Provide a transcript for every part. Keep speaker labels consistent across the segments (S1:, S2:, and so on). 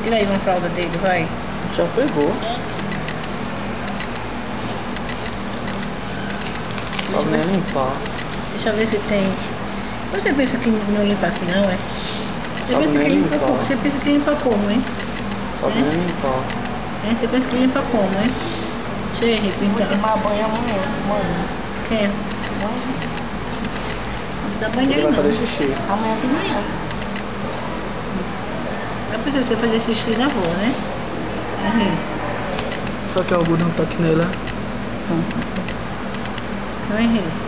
S1: Tira aí uma fralda dele, vai.
S2: Já pegou. Só nem limpar.
S1: Deixa eu ver se tem. Você pensa que não limpa assim não, é? Você pensa que limpa como? Você pensa que limpa como, hein?
S2: Só nem limpar.
S1: É? Você pensa que limpa como, hein? Deixa eu ir, então.
S3: Vou tomar banho amanhã, mãe.
S1: Quer?
S3: Mãe.
S1: Não se dá banho
S2: Ele
S1: aí,
S2: vai
S1: não.
S2: fazer xixi.
S3: Amanhã de manhã.
S1: Vai precisar você fazer xixi na rua, né? Uhum.
S2: Só que o algodão tá aqui nele, né?
S1: Vai, Henrique.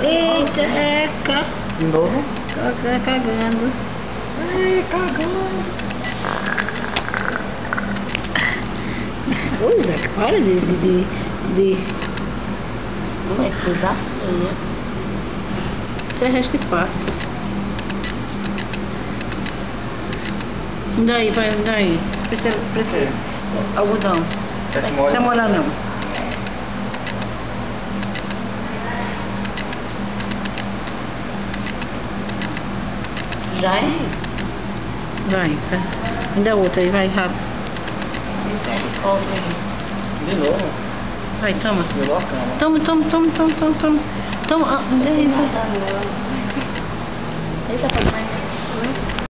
S1: Eita, eca.
S2: De novo?
S1: Tá cagando.
S2: Ai, cagando.
S1: Ô, Zé, para de...
S3: Como é que coisa feia?
S1: Isso é resto de pasto. Daí, vai, daí. Precisa. Algodão.
S2: Quer que
S1: Não
S2: molhe?
S1: precisa molhar, não.
S3: Já é?
S1: Vai. Me dá outra aí, vai, rápido.
S3: Misericórdia aí.
S2: De novo?
S1: Vai, toma.
S2: Virou a cama.
S1: Toma. Toma. Toma, daí, vai.
S3: Eita, papai.